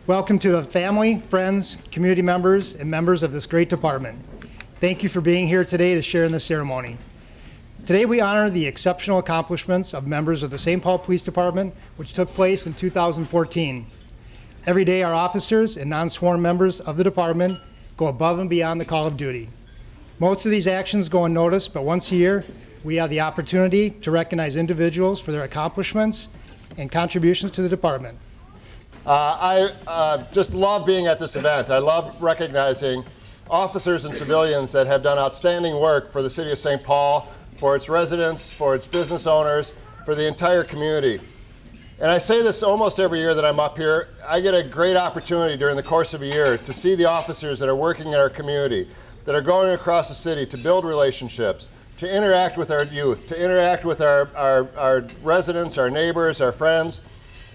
Welcome to the family, friends, community members, and members of this great department. Thank you for being here today to share in this ceremony. Today we honor the exceptional accomplishments of members of the St. Paul Police Department, which took place in 2014. Every day our officers and non-sworn members of the department go above and beyond the call of duty. Most of these actions go unnoticed, but once a year we have the opportunity to recognize individuals for their accomplishments and contributions to the department. I just love being at this event. I love recognizing officers and civilians that have done outstanding work for the city of St. Paul, for its residents, for its business owners, for the entire community. And I say this almost every year that I'm up here. I get a great opportunity during the course of a year to see the officers that are working in our community, that are going across the city to build relationships, to interact with our youth, to interact with our residents, our neighbors, our friends.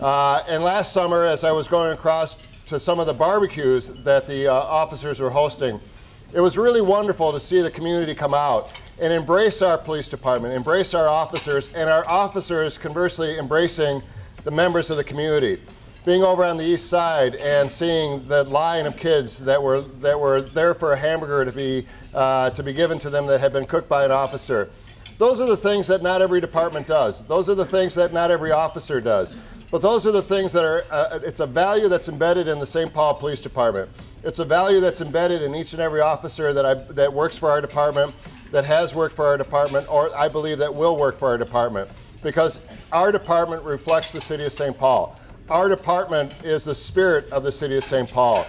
And last summer, as I was going across to some of the barbecues that the officers were hosting, it was really wonderful to see the community come out and embrace our police department, embrace our officers, and our officers conversely embracing the members of the community. Being over on the east side and seeing the line of kids that were there for a hamburger to be given to them that had been cooked by an officer. Those are the things that not every department does. Those are the things that not every officer does. But those are the things that are, it's a value that's embedded in the St. Paul Police Department. It's a value that's embedded in each and every officer that works for our department, that has worked for our department, or I believe that will work for our department. Because our department reflects the city of St. Paul. Our department is the spirit of the city of St. Paul.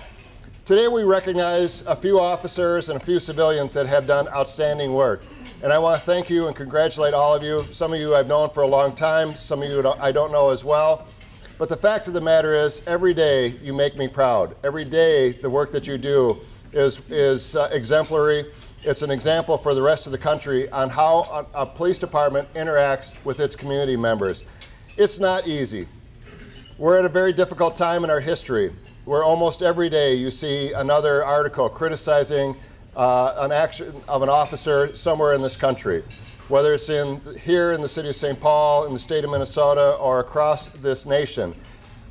Today we recognize a few officers and a few civilians that have done outstanding work. And I want to thank you and congratulate all of you. Some of you I've known for a long time, some of you I don't know as well. But the fact of the matter is, every day you make me proud. Every day the work that you do is exemplary. It's an example for the rest of the country on how a police department interacts with its community members. It's not easy. We're at a very difficult time in our history, where almost every day you see another article criticizing an action of an officer somewhere in this country, whether it's here in the city of St. Paul, in the state of Minnesota, or across this nation.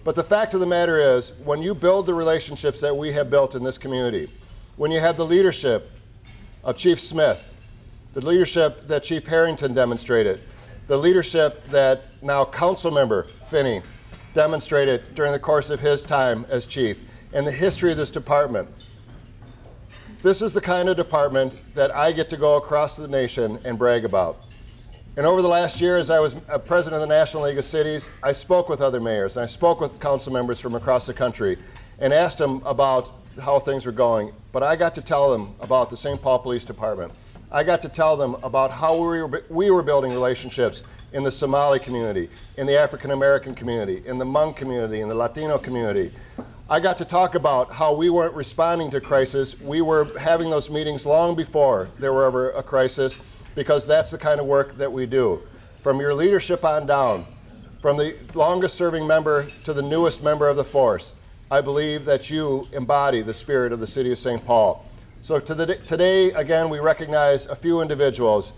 But the fact of the matter is, when you build the relationships that we have built in this community, when you have the leadership of Chief Smith, the leadership that Chief Harrington demonstrated, the leadership that now Council Member Finney demonstrated during the course of his time as chief, and the history of this department. This is the kind of department that I get to go across the nation and brag about. And over the last year, as I was president of the National League of Cities, I spoke with other mayors, and I spoke with council members from across the country and asked them about how things were going. But I got to tell them about the St. Paul Police Department. I got to tell them about how we were building relationships in the Somali community, in the African American community, in the Hmong community, in the Latino community. I got to talk about how we weren't responding to crisis. We were having those meetings long before there were ever a crisis, because that's the kind of work that we do. From your leadership on down, from the longest serving member to the newest member of the force, I believe that you embody the spirit of the city of St. Paul. So today, again, we recognize a few individuals,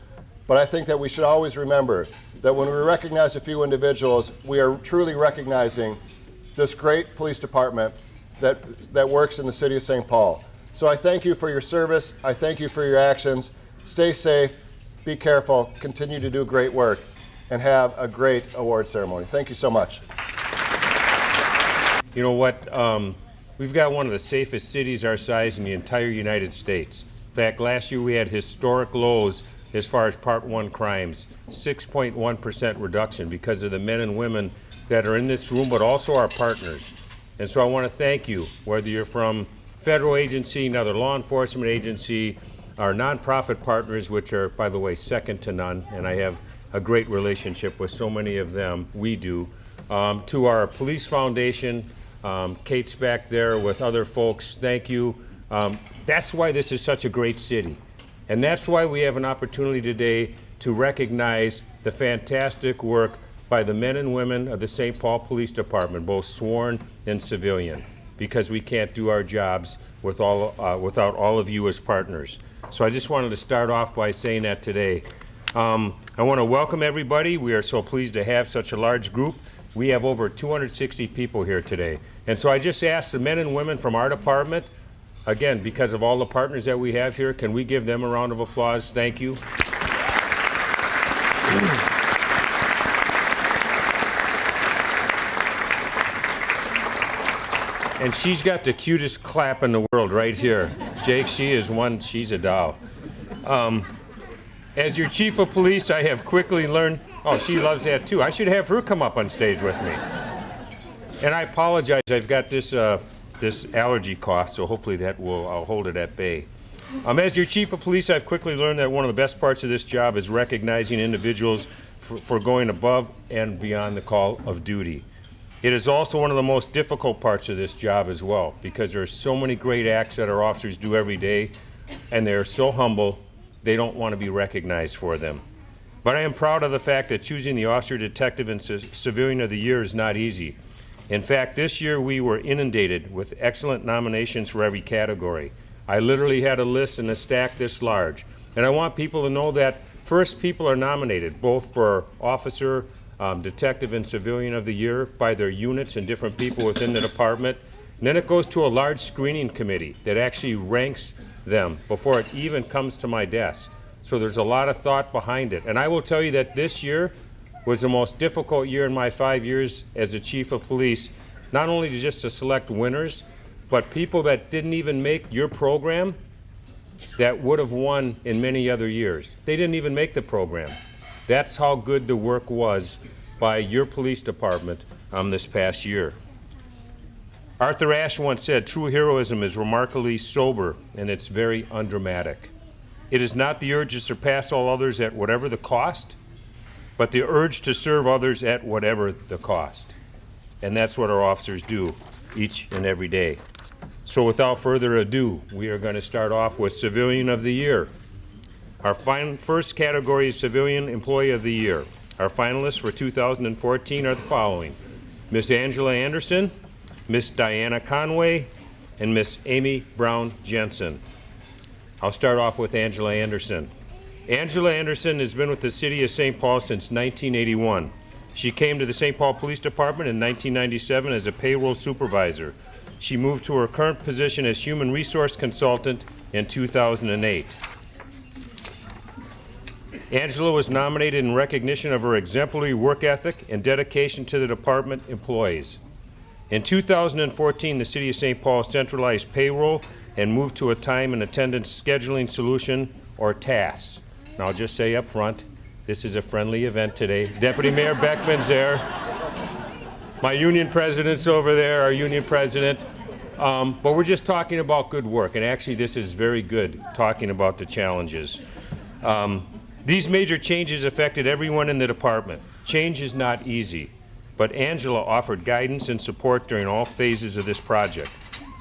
but I think that we should always remember that when we recognize a few individuals, we are truly recognizing this great police department that works in the city of St. Paul. So I thank you for your service. I thank you for your actions. Stay safe, be careful, continue to do great work, and have a great award ceremony. Thank you so much. You know what? We've got one of the safest cities our size in the entire United States. In fact, last year we had historic lows as far as Part 1 crimes, 6.1% reduction because of the men and women that are in this room, but also our partners. And so I want to thank you, whether you're from federal agency, another law enforcement agency, our nonprofit partners, which are, by the way, second to none, and I have a great relationship with so many of them, we do, to our police foundation. Kate's back there with other folks, thank you. That's why this is such a great city. And that's why we have an opportunity today to recognize the fantastic work by the men and women of the St. Paul Police Department, both sworn and civilian, because we can't do our jobs without all of you as partners. So I just wanted to start off by saying that today. I want to welcome everybody. We are so pleased to have such a large group We have over 260 people here today. And so I just asked the men and women from our department, again, because of all the partners that we have here, can we give them a round of applause? Thank you. And she's got the cutest clap in the world right here. Jake, she's a doll. As your chief of police, I have quickly learned, oh, she loves that too. I should have her come up on stage with me. And I apologize, I've got this allergy cough, so hopefully I'll hold it at bay. As your chief of police, I've quickly learned that one of the best parts of this job is recognizing individuals for going above and beyond the call of duty. It is also one of the most difficult parts of this job as well, because there are so many great acts that our officers do every day, and they're so humble, they don't want to be recognized for them. But I am proud of the fact that choosing the Officer, Detective, and Civilian of the Year is not easy. In fact, this year we were inundated with excellent nominations for every category. I literally had a list and a stack this large. And I want people to know that first, people are nominated, both for Officer, Detective, and Civilian of the Year by their units and different people within the department. And then it goes to a large screening committee that actually ranks them before it even comes to my desk. So there's a lot of thought behind it. And I will tell you that this year was the most difficult year in my 5 years as the chief of police, not only just to select winners, but people that didn't even make your program that would have won in many other years. They didn't even make the program. That's how good the work was by your police department this past year. Arthur Ashe once said, "True heroism is remarkably sober, and it's very undramatic. It is not the urge to surpass all others at whatever the cost, but the urge to serve others at whatever the cost." And that's what our officers do each and every day. So without further ado, we are going to start off with Civilian of the Year. Our first category is Civilian Employee of the Year. Our finalists for 2014 are the following: Miss Angela Anderson, Miss Diana Conway, and Miss Amy Brown Jensen. I'll start off with Angela Anderson. Angela Anderson has been with the City of St. Paul since 1981. She came to the St. Paul Police Department in 1997 as a payroll supervisor. She moved to her current position as Human Resource Consultant in 2008. Angela was nominated in recognition of her exemplary work ethic and dedication to the department employees. In 2014, the City of St. Paul centralized payroll and moved to a time and attendance scheduling solution, or TAS. Now I'll just say up front, this is a friendly event today. Deputy Mayor Beckman's there. My union president's over there, our union president. But we're just talking about good work, and actually this is very good, talking about the challenges. These major changes affected everyone in the department. Change is not easy, but Angela offered guidance and support during all phases of this project: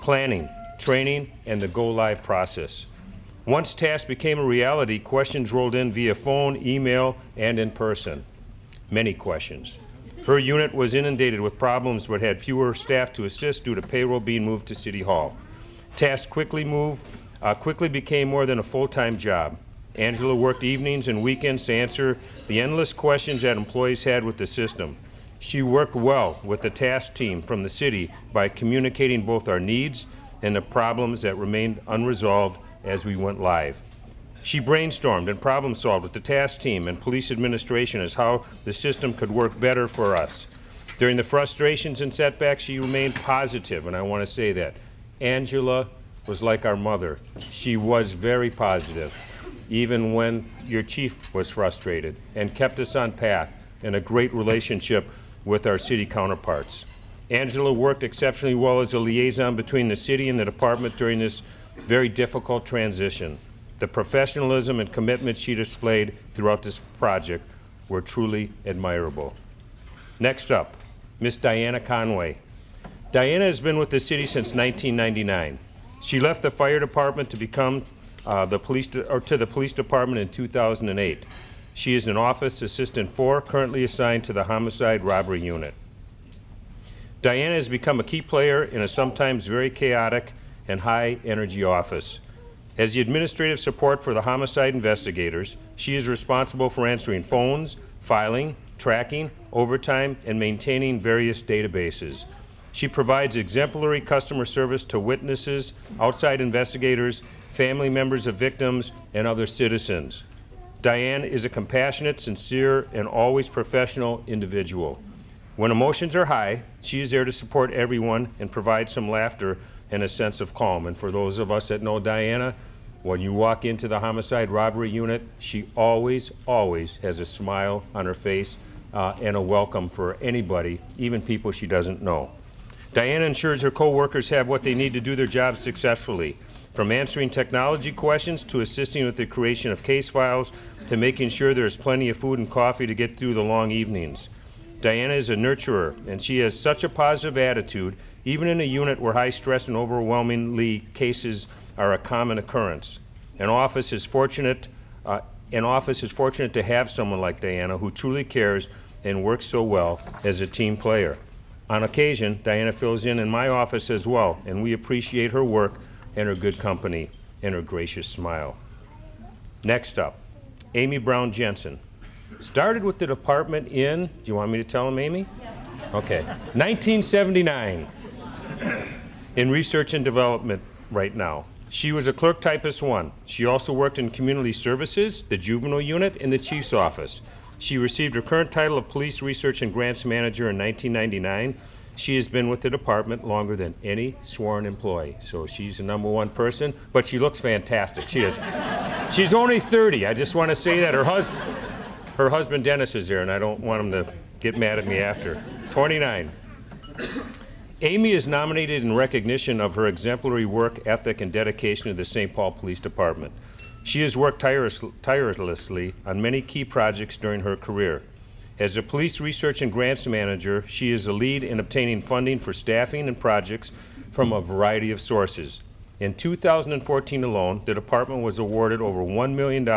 planning, training, and the go-live process. Once tasks became a reality, questions rolled in via phone, email, and in person. Many questions. Her unit was inundated with problems but had fewer staff to assist due to payroll being moved to City Hall. Tasks quickly became more than a full-time job. Angela worked evenings and weekends to answer the endless questions that employees had with the system. She worked well with the task team from the city by communicating both our needs and the problems that remained unresolved as we went live. She brainstormed and problem solved with the task team and police administration as how the system could work better for us. During the frustrations and setbacks, she remained positive, and I want to say that. Angela was like our mother. She was very positive, even when your chief was frustrated, and kept us on path in a great relationship with our city counterparts. Angela worked exceptionally well as a liaison between the city and the department during this very difficult transition. The professionalism and commitment she displayed throughout this project were truly admirable. Next up, Miss Diana Conway. Diana has been with the city since 1999. She left the fire department to become to the police department in 2008. She is an office assistant 4, currently assigned to the homicide robbery unit. Diana has become a key player in a sometimes very chaotic and high-energy office. As the administrative support for the homicide investigators, she is responsible for answering phones, filing, tracking, overtime, and maintaining various databases. She provides exemplary customer service to witnesses, outside investigators, family members of victims, and other citizens. Diane is a compassionate, sincere, and always professional individual. When emotions are high, she is there to support everyone and provide some laughter and a sense of calm. And for those of us that know Diana, when you walk into the homicide robbery unit, she always has a smile on her face and a welcome for anybody, even people she doesn't know. Diana ensures her co-workers have what they need to do their jobs successfully, from answering technology questions to assisting with the creation of case files to making sure there's plenty of food and coffee to get through the long evenings. Diana is a nurturer, and she has such a positive attitude, even in a unit where high stress and overwhelmingly cases are a common occurrence. An office is fortunate to have someone like Diana who truly cares and works so well as a team player. On occasion, Diana fills in my office as well, and we appreciate her work and her good company and her gracious smile. Next up, Amy Brown Jensen. Started with the department in, do you want me to tell them, Amy? Yes. Okay, 1979. In research and development right now. She was a clerk typist 1. She also worked in community services, the juvenile unit, and the chief's office. She received her current title of police research and grants manager in 1999. She has been with the department longer than any sworn employee. So she's the #1 person, but she looks fantastic. She is. She's only 30. I just want to say that her husband Dennis is there, and I don't want him to get mad at me after. 29. Amy is nominated in recognition of her exemplary work ethic and dedication to the St. Paul Police Department. She has worked tirelessly on many key projects during her career. As a police research and grants manager, she is a lead in obtaining funding for staffing and projects from a variety of sources. In 2014 alone, the department was awarded over $1 million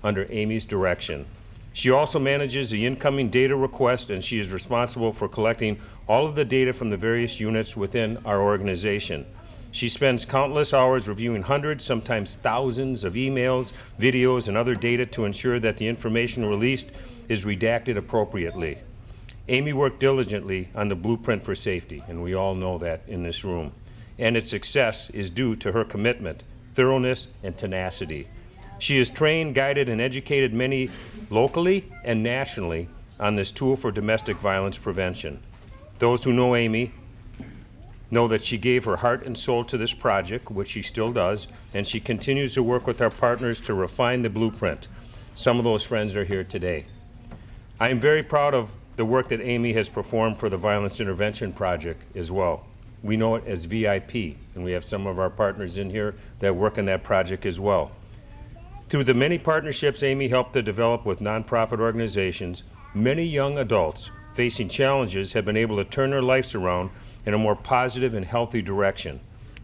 under Amy's direction. She also manages the incoming data request, and she is responsible for collecting all of the data from the various units within our organization. She spends countless hours reviewing hundreds, sometimes thousands of emails, videos, and other data to ensure that the information released is redacted appropriately. Amy worked diligently on the blueprint for safety, and we all know that in this room. And its success is due to her commitment, thoroughness, and tenacity. She has trained, guided, and educated many locally and nationally on this tool for domestic violence prevention. Those who know Amy know that she gave her heart and soul to this project, which she still does, and she continues to work with our partners to refine the blueprint. Some of those friends are here today. I am very proud of the work that Amy has performed for the Violence Intervention Project as well. We know it as VIP, and we have some of our partners in here that work on that project as well. Through the many partnerships Amy helped to develop with nonprofit organizations, many young adults facing challenges have been able to turn their lives around in a more positive and healthy direction.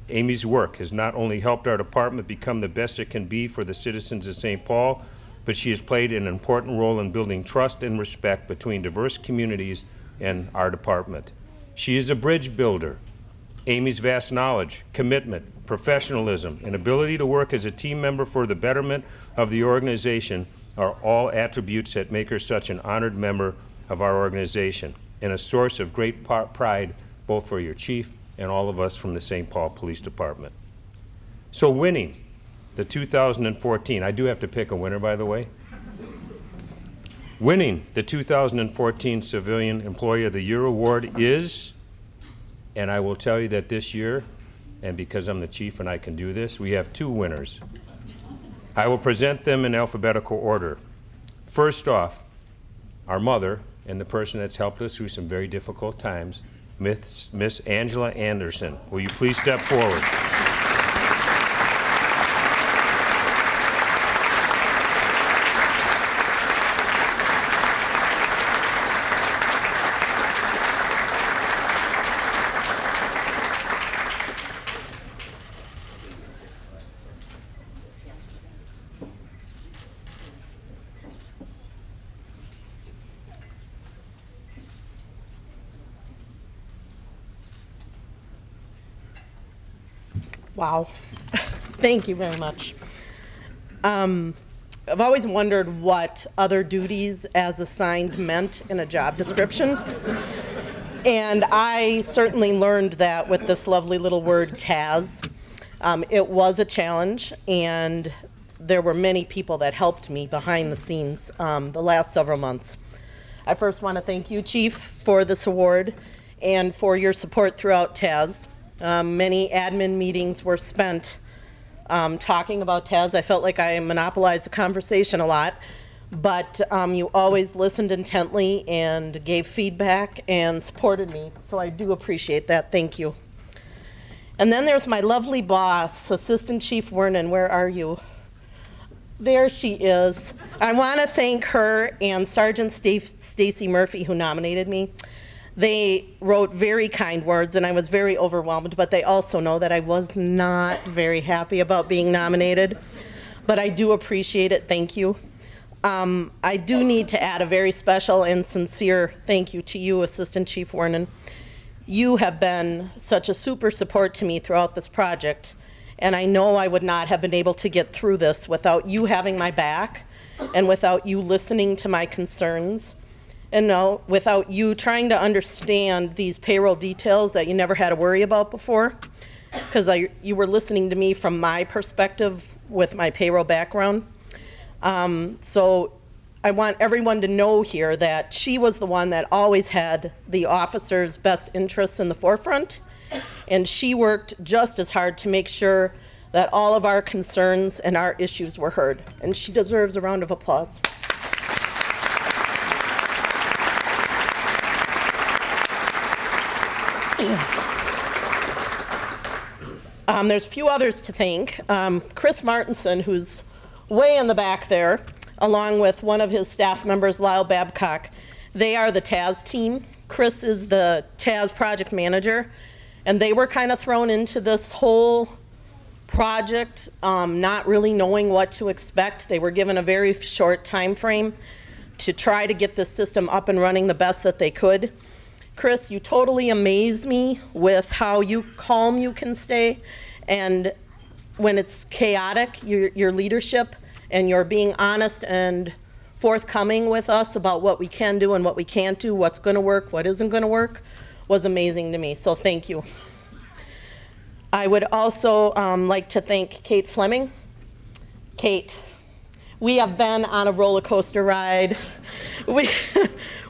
Amy's work has not only helped our department become the best it can be for the citizens of St. Paul, but she has played an important role in building trust and respect between diverse communities and our department. She is a bridge builder. Amy's vast knowledge, commitment, professionalism, and ability to work as a team member for the betterment of the organization are all attributes that make her such an honored member of our organization and a source of great pride both for your chief and all of us from the St. Paul Police Department. So winning the 2014, I do have to pick a winner, by the way. Winning the 2014 Civilian Employee of the Year Award is, and I will tell you that this year, and because I'm the chief and I can do this, we have 2 winners. I will present them in alphabetical order. First off, our mother and the person that's helped us through some very difficult times, Miss Angela Anderson. Will you please step forward? Wow. Thank you very much. I've always wondered what other duties as assigned meant in a job description. And I certainly learned that with this lovely little word, TAS. It was a challenge, and there were many people that helped me behind the scenes the last several months. I first want to thank you, Chief, for this award and for your support throughout TAS. Many admin meetings were spent talking about TAS. I felt like I monopolized the conversation a lot, but you always listened intently and gave feedback and supported me, so I do appreciate that. Thank you. And then there's my lovely boss, Assistant Chief Wernan. Where are you? There she is. I want to thank her and Sergeant Stacy Murphy, who nominated me. They wrote very kind words, and I was very overwhelmed, but they also know that I was not very happy about being nominated. But I do appreciate it. Thank you. I do need to add a very special and sincere thank you to you, Assistant Chief Wernan. You have been such a super support to me throughout this project, and I know I would not have been able to get through this without you having my back and without you listening to my concerns, and no, without you trying to understand these payroll details that you never had to worry about before, because you were listening to me from my perspective with my payroll background. So I want everyone to know here that she was the one that always had the officers' best interests in the forefront, and she worked just as hard to make sure that all of our concerns and our issues were heard, and she deserves a round of applause. There's a few others to thank. Chris Martinson, who's way in the back there, along with one of his staff members, Lyle Babcock. They are the TAS team. Chris is the TAS project manager, and they were kind of thrown into this whole project not really knowing what to expect. They were given a very short time frame to try to get this system up and running the best that they could. Chris, you totally amazed me with how calm you can stay, and when it's chaotic, your leadership and your being honest and forthcoming with us about what we can do and what we can't do, what's going to work, what isn't going to work, was amazing to me, so thank you. I would also like to thank Kate Fleming. Kate, we have been on a roller coaster ride.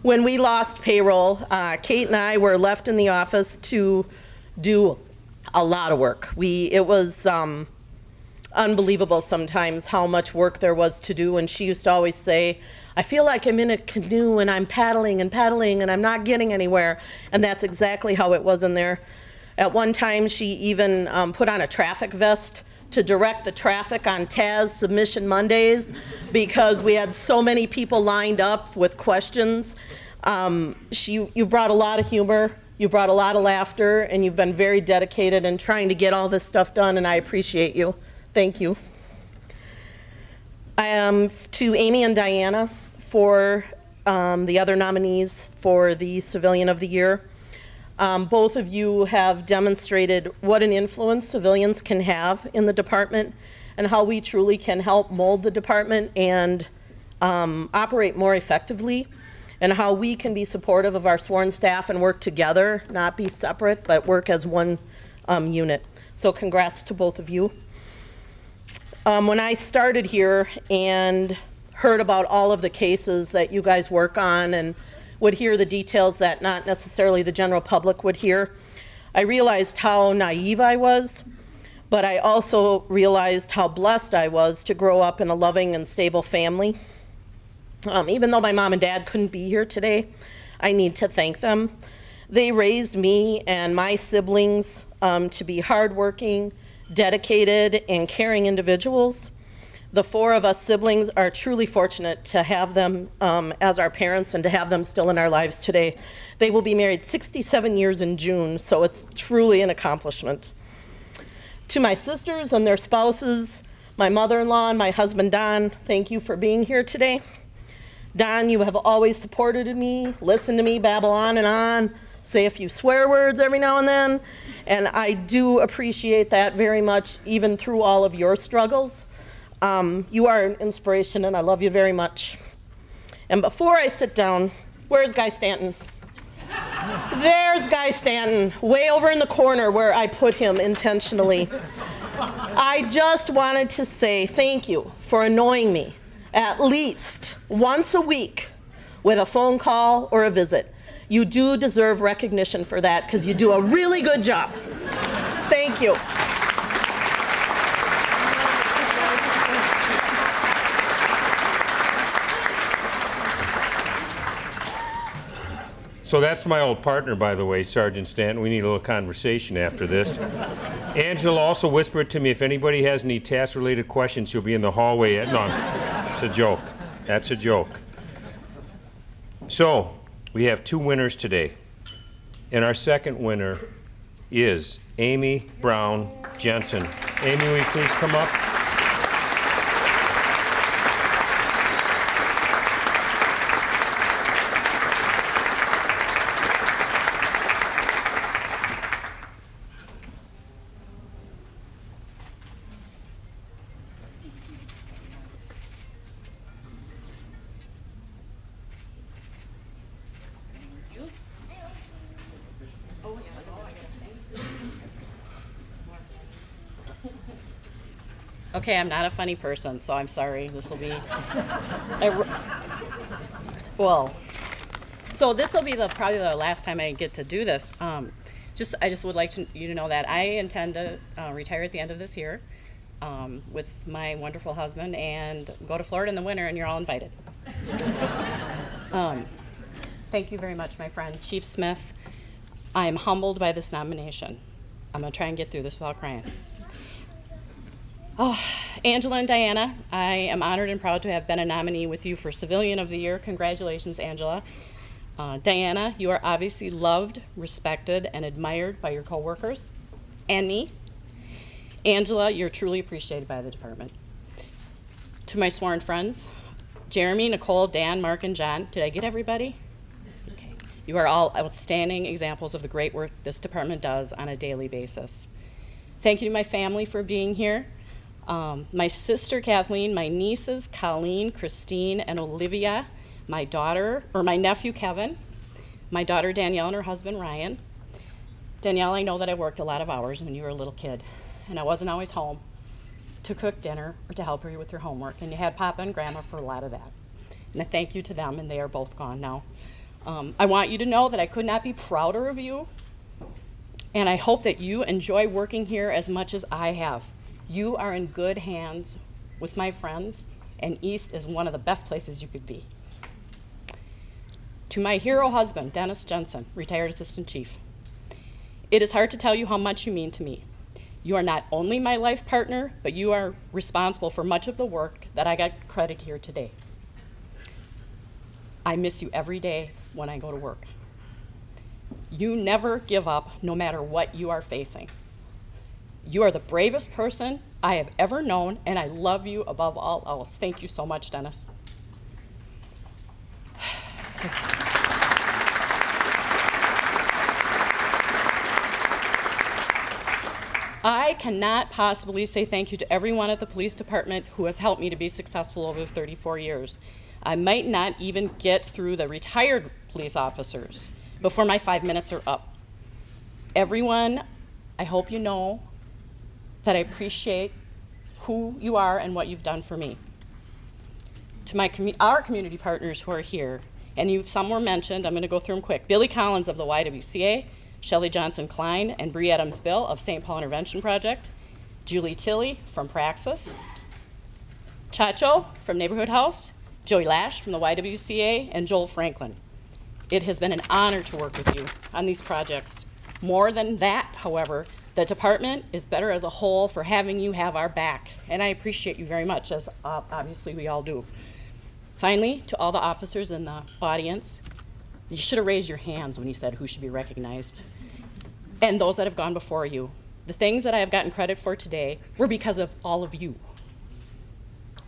When we lost payroll, Kate and I were left in the office to do a lot of work. It was unbelievable sometimes how much work there was to do, and she used to always say, I feel like I'm in a canoe and I'm paddling and I'm not getting anywhere, and that's exactly how it was in there. At one time, she even put on a traffic vest to direct the traffic on TAS submission Mondays because we had so many people lined up with questions. You brought a lot of humor, you brought a lot of laughter, and you've been very dedicated in trying to get all this stuff done, and I appreciate you. Thank you. To Amy and Diana for the other nominees for the Civilian of the Year. Both of you have demonstrated what an influence civilians can have in the department and how we truly can help mold the department and operate more effectively, and how we can be supportive of our sworn staff and work together, not be separate, but work as one unit. So congrats to both of you. When I started here and heard about all of the cases that you guys work on and would hear the details that not necessarily the general public would hear, I realized how naive I was, but I also realized how blessed I was to grow up in a loving and stable family. Even though my mom and dad couldn't be here today, I need to thank them. They raised me and my siblings to be hardworking, dedicated, and caring individuals. The four of us siblings are truly fortunate to have them as our parents and to have them still in our lives today. They will be married 67 years in June, so it's truly an accomplishment. To my sisters and their spouses, my mother-in-law and my husband Don, thank you for being here today. Don, you have always supported me, listened to me babble on, say a few swear words every now and then, and I do appreciate that very much, even through all of your struggles. You are an inspiration, and I love you very much. And before I sit down, where's Guy Stanton? There's Guy Stanton, way over in the corner where I put him intentionally. I just wanted to say thank you for annoying me at least once a week with a phone call or a visit. You do deserve recognition for that because you do a really good job. Thank you. So that's my old partner, by the way, Sergeant Stanton. We need a little conversation after this. Angela also whispered to me if anybody has any task-related questions, she'll be in the hallway. No, it's a joke. That's a joke. So we have 2 winners today. And our second winner is Amy Brown Jensen. Amy, will you please come up? Okay, I'm not a funny person, so I'm sorry. This will be so this will be probably the last time I get to do this. I just would like you to know that I intend to retire at the end of this year with my wonderful husband and go to Florida in the winter, and you're all invited. Thank you very much, my friend. Chief Smith, I am humbled by this nomination. I'm going to try and get through this without crying. Oh, Angela and Diana, I am honored and proud to have been a nominee with you for Civilian of the Year. Congratulations, Angela. Diana, you are obviously loved, respected, and admired by your coworkers and me. Angela, you're truly appreciated by the department. To my sworn friends, Jeremy, Nicole, Dan, Mark, and John, did I get everybody? Okay. You are all outstanding examples of the great work this department does on a daily basis. Thank you to my family for being here. My sister Kathleen, my nieces Colleen, Christine, and Olivia, my nephew Kevin, my daughter Danielle and her husband Ryan. Danielle, I know that I worked a lot of hours when you were a little kid, and I wasn't always home to cook dinner or to help her with her homework, and you had Papa and Grandma for a lot of that. And I thank you to them, and they are both gone now. I want you to know that I could not be prouder of you, and I hope that you enjoy working here as much as I have. You are in good hands with my friends, and East is one of the best places you could be. To my hero husband, Dennis Jensen, retired Assistant Chief, it is hard to tell you how much you mean to me. You are not only my life partner, but you are responsible for much of the work that I got credit here today. I miss you every day when I go to work. You never give up, no matter what you are facing. You are the bravest person I have ever known, and I love you above all else. Thank you so much, Dennis. I cannot possibly say thank you to everyone at the police department who has helped me to be successful over 34 years. I might not even get through the retired police officers before my 5 minutes are up. Everyone, I hope you know that I appreciate who you are and what you've done for me. To our community partners who are here, and some were mentioned, I'm going to go through them quick. Billy Collins of the YWCA, Shelley Johnson Klein and Bree Adams Bill of St. Paul Intervention Project, Julie Tilley from Praxis, Chacho from Neighborhood House, Joey Lash from the YWCA, and Joel Franklin. It has been an honor to work with you on these projects. More than that, however, the department is better as a whole for having you have our back, and I appreciate you very much, as obviously we all do. Finally, to all the officers in the audience, you should have raised your hands when you said who should be recognized. And those that have gone before you. The things that I have gotten credit for today were because of all of you.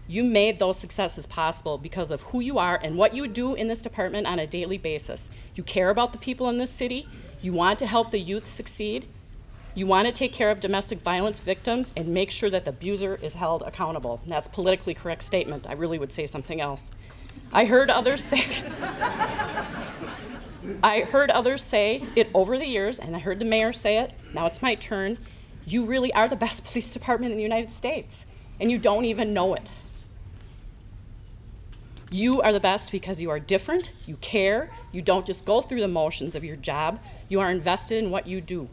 You made those successes possible because of who you are and what you do in this department on a daily basis. You care about the people in this city, you want to help the youth succeed, You want to take care of domestic violence victims and make sure that the abuser is held accountable. And that's a politically correct statement. I really would say something else. I heard others say it over the years, and I heard the mayor say it. Now it's my turn. You really are the best police department in the United States, and you don't even know it. You are the best because you are different, you care, you don't just go through the motions of your job, you are invested in what you do.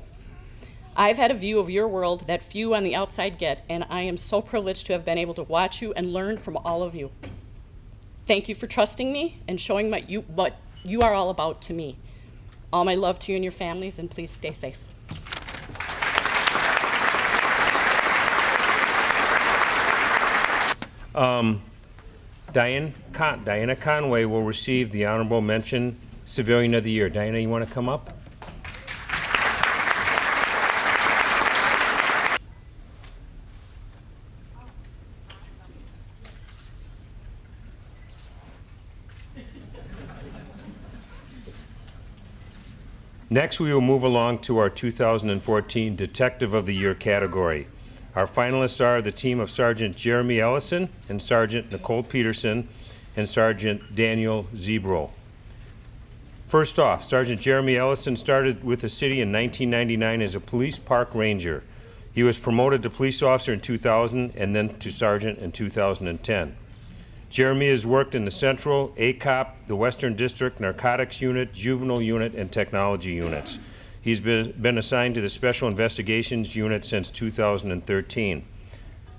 I've had a view of your world that few on the outside get, and I am so privileged to have been able to watch you and learn from all of you. Thank you for trusting me and showing what you are all about to me. All my love to you and your families, and please stay safe. Diana Conway will receive the Honorable Mention Civilian of the Year. Diana, you want to come up? Next, we will move along to our 2014 Detective of the Year category. Our finalists are the team of Sergeant Jeremy Ellison and Sergeant Nicole Peterson and Sergeant Daniel Zebro. First off, Sergeant Jeremy Ellison started with the city in 1999 as a police park ranger. He was promoted to police officer in 2000 and then to sergeant in 2010. Jeremy has worked in the Central, ACOP, the Western District, Narcotics Unit, Juvenile Unit, and Technology Units. He's been assigned to the Special Investigations Unit since 2013.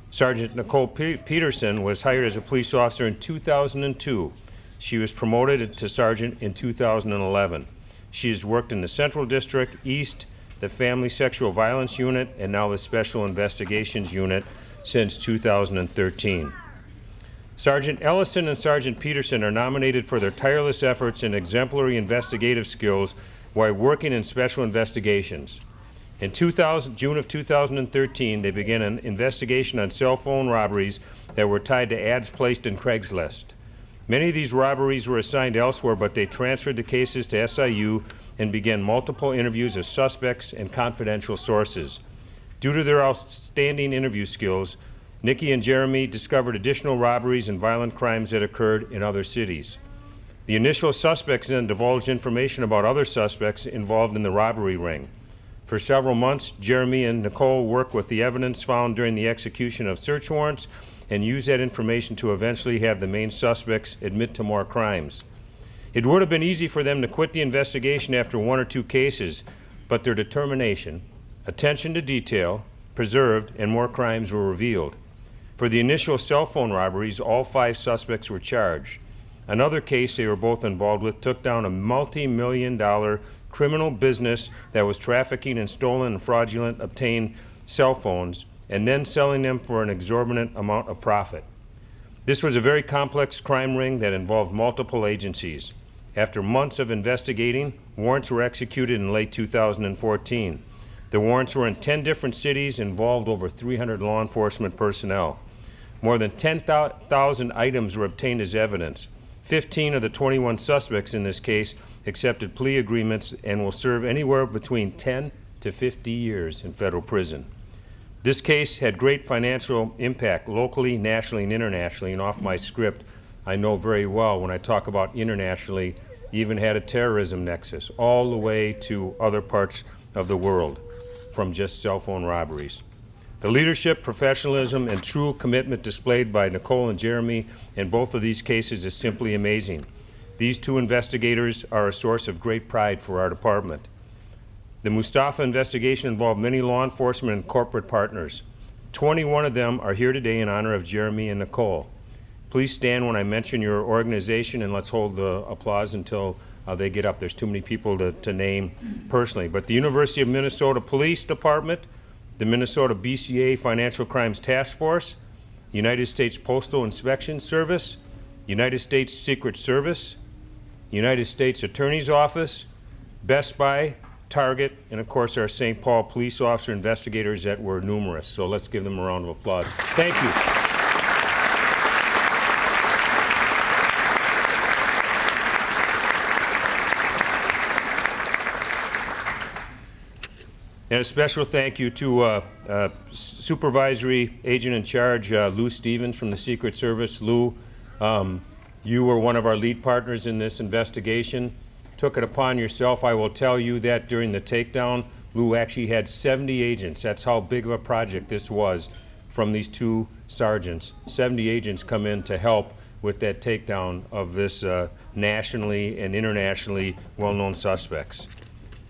Sergeant Nicole Peterson was hired as a police officer in 2002. She was promoted to sergeant in 2011. She has worked in the Central District, East, the Family Sexual Violence Unit, and now the Special Investigations Unit since 2013. Sergeant Ellison and Sergeant Peterson are nominated for their tireless efforts and exemplary investigative skills while working in special investigations. In June of 2013, they began an investigation on cell phone robberies that were tied to ads placed in Craigslist. Many of these robberies were assigned elsewhere, but they transferred the cases to SIU and began multiple interviews of suspects and confidential sources. Due to their outstanding interview skills, Nikki and Jeremy discovered additional robberies and violent crimes that occurred in other cities. The initial suspects then divulged information about other suspects involved in the robbery ring. For several months, Jeremy and Nicole worked with the evidence found during the execution of search warrants and used that information to eventually have the main suspects admit to more crimes. It would have been easy for them to quit the investigation after one or two cases, but their determination, attention to detail, preserved, and more crimes were revealed. For the initial cell phone robberies, all 5 suspects were charged. Another case they were both involved with took down a multi-million-dollar criminal business that was trafficking in stolen and fraudulent obtained cell phones and then selling them for an exorbitant amount of profit. This was a very complex crime ring that involved multiple agencies. After months of investigating, warrants were executed in late 2014. The warrants were in 10 different cities, involved over 300 law enforcement personnel. More than 10,000 items were obtained as evidence. 15 of the 21 suspects in this case accepted plea agreements and will serve anywhere between 10 to 50 years in federal prison. This case had great financial impact locally, nationally, and internationally, and off my script, I know very well when I talk about internationally, even had a terrorism nexus all the way to other parts of the world from just cell phone robberies. The leadership, professionalism, and true commitment displayed by Nicole and Jeremy in both of these cases is simply amazing. These 2 investigators are a source of great pride for our department. The Mustafa investigation involved many law enforcement and corporate partners. 21 of them are here today in honor of Jeremy and Nicole. Please stand when I mention your organization, and let's hold the applause until they get up. There's too many people to name personally. But the University of Minnesota Police Department, the Minnesota BCA Financial Crimes Task Force, United States Postal Inspection Service, United States Secret Service, United States Attorney's Office, Best Buy, Target, and of course our St. Paul police officer investigators that were numerous. So let's give them a round of applause. Thank you. And a special thank you to Supervisory Agent in Charge Lou Stevens from the Secret Service. Lou, you were one of our lead partners in this investigation. Took it upon yourself. I will tell you that during the takedown, Lou actually had 70 agents. That's how big of a project this was from these two sergeants. 70 agents come in to help with that takedown of this nationally and internationally well-known suspects.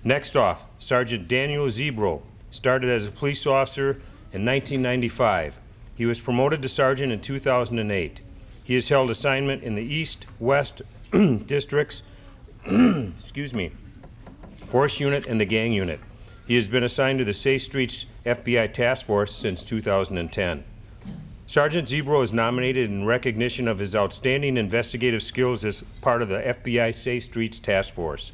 Next off, Sergeant Daniel Zebro started as a police officer in 1995. He was promoted to sergeant in 2008. He has held assignment in the East, West districts, excuse me, Force Unit and the Gang Unit. He has been assigned to the Safe Streets FBI Task Force since 2010. Sergeant Zebro is nominated in recognition of his outstanding investigative skills as part of the FBI Safe Streets Task Force.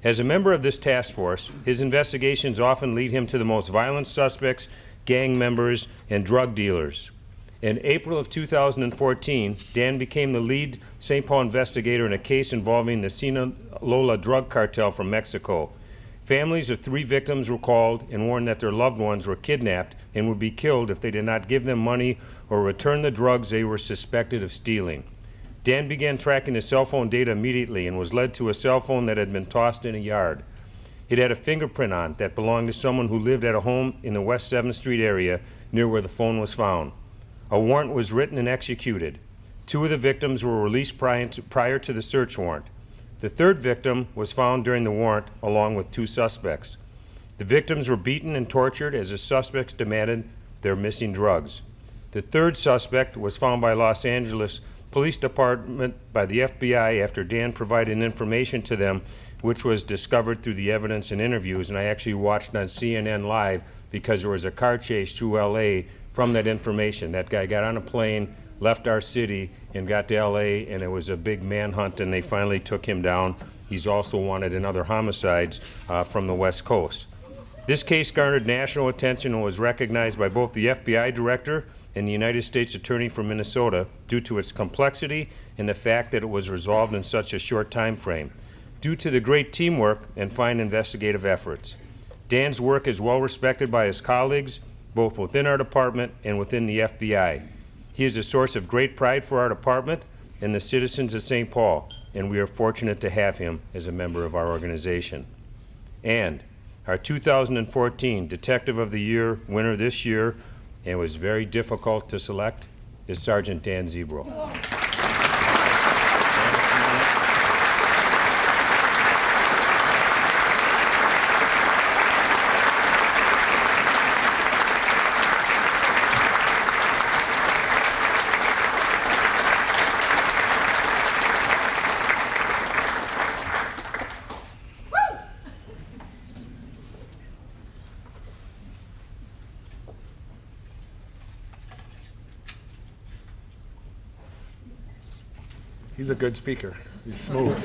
As a member of this task force, his investigations often lead him to the most violent suspects, gang members, and drug dealers. In April of 2014, Dan became the lead St. Paul investigator in a case involving the Sinaloa drug cartel from Mexico. Families of 3 victims were called and warned that their loved ones were kidnapped and would be killed if they did not give them money or return the drugs they were suspected of stealing. Dan began tracking the cell phone data immediately and was led to a cell phone that had been tossed in a yard. It had a fingerprint on it that belonged to someone who lived at a home in the West 7th Street area near where the phone was found. A warrant was written and executed. 2 of the victims were released prior to the search warrant. The 3rd victim was found during the warrant along with 2 suspects. The victims were beaten and tortured as the suspects demanded their missing drugs. The 3rd suspect was found by Los Angeles Police Department by the FBI after Dan provided information to them, which was discovered through the evidence and interviews, and I actually watched on CNN Live because there was a car chase through LA from that information. That guy got on a plane, left our city, and got to LA, and it was a big manhunt, and they finally took him down. He's also wanted in other homicides from the West Coast. This case garnered national attention and was recognized by both the FBI director and the United States Attorney for Minnesota due to its complexity and the fact that it was resolved in such a short time frame, due to the great teamwork and fine investigative efforts. Dan's work is well respected by his colleagues, both within our department and within the FBI. He is a source of great pride for our department and the citizens of St. Paul, and we are fortunate to have him as a member of our organization. And our 2014 Detective of the Year winner this year, and it was very difficult to select, is Sergeant Dan Zebro. He's a good speaker. He's smooth.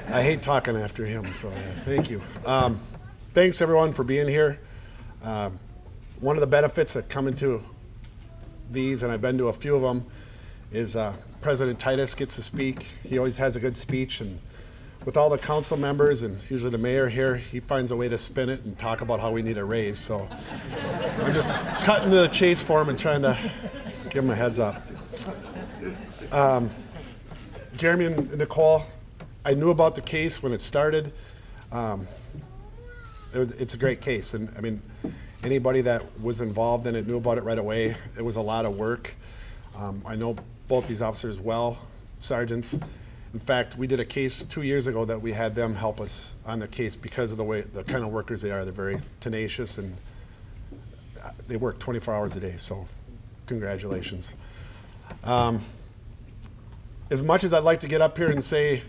I hate talking after him, so thank you. Thanks, everyone, for being here. One of the benefits that come into these, and I've been to a few of them, is President Titus gets to speak. He always has a good speech, and with all the council members and usually the mayor here, he finds a way to spin it and talk about how we need a raise. So I'm just cutting to the chase for him and trying to give him a heads up. Jeremy and Nicole, I knew about the case when it started. It's a great case, and I mean, anybody that was involved in it knew about it right away. It was a lot of work. I know both these officers well, sergeants. In fact, we did a case 2 years ago that we had them help us on the case because of the kind of workers they are. They're very tenacious, and they work 24 hours a day, so congratulations. As much as I'd like to get up here and say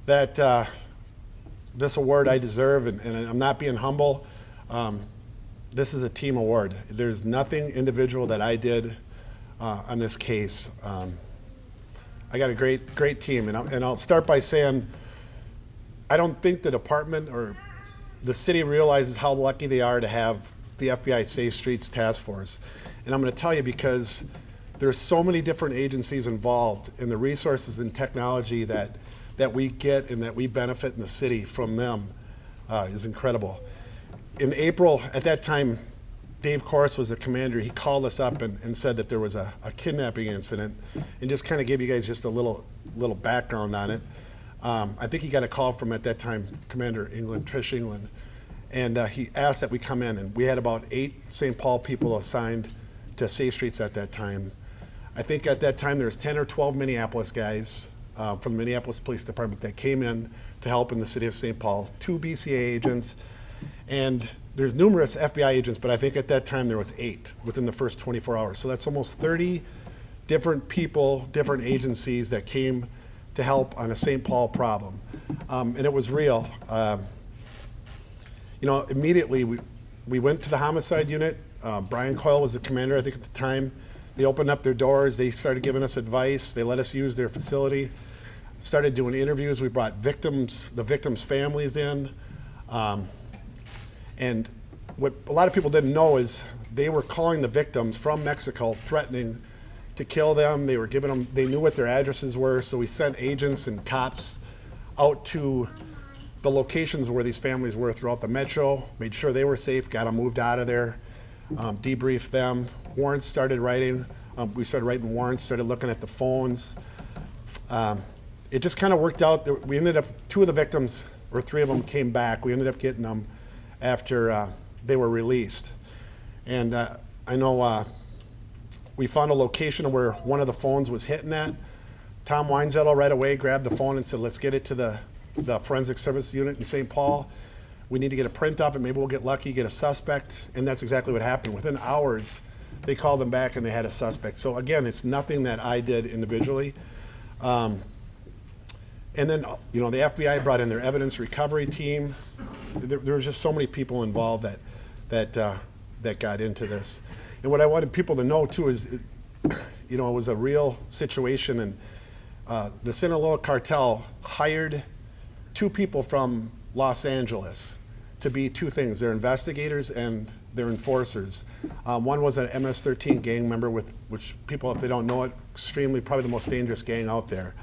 that this award I deserve, and I'm not being humble, this is a team award. There's nothing individual that I did on this case. I got a great team, and I'll start by saying I don't think the department or the city realizes how lucky they are to have the FBI Safe Streets Task Force. And I'm going to tell you because there's so many different agencies involved, and the resources and technology that we get and that we benefit in the city from them is incredible. in April, at that time, Dave Corse was the commander. He called us up and said that there was a kidnapping incident, and just kind of gave you guys just a little background on it. I think he got a call from, at that time, Commander England, Trish England, and he asked that we come in, and we had about 8 St. Paul people assigned to Safe Streets at that time. I think at that time there was 10 or 12 Minneapolis guys from the Minneapolis Police Department that came in to help in the city of St. Paul, 2 BCA agents, and there's numerous FBI agents, but I think at that time there was 8 within the first 24 hours. So that's almost 30 different people, different agencies that came to help on a St. Paul problem. And it was real. Immediately we went to the homicide unit. Brian Coyle was the commander, I think, at the time. They opened up their doors. They started giving us advice. They let us use their facility. Started doing interviews. We brought the victims' families in. And what a lot of people didn't know is they were calling the victims from Mexico, threatening to kill them. They knew what their addresses were, so we sent agents and cops out to the locations where these families were throughout the metro, made sure they were safe, got them moved out of there, debriefed them. Warrants started writing. We started writing warrants, started looking at the phones. It just kind of worked out. We ended up, 2 of the victims, or 3 of them came back. We ended up getting them after they were released. And I know we found a location where one of the phones was hitting at. Tom Weinzettel right away grabbed the phone and said, let's get it to the forensic service unit in St. Paul. We need to get a print of it. Maybe we'll get lucky, get a suspect. And that's exactly what happened. Within hours, they called them back and they had a suspect. So again, it's nothing that I did individually. And then, the FBI brought in their evidence recovery team. There was just so many people involved that got into this. And what I wanted people to know too is, it was a real situation, and the Sinaloa cartel hired 2 people from Los Angeles to be 2 things. They're investigators and they're enforcers. One was an MS-13 gang member, which people, if they don't know it, probably the most dangerous gang out there.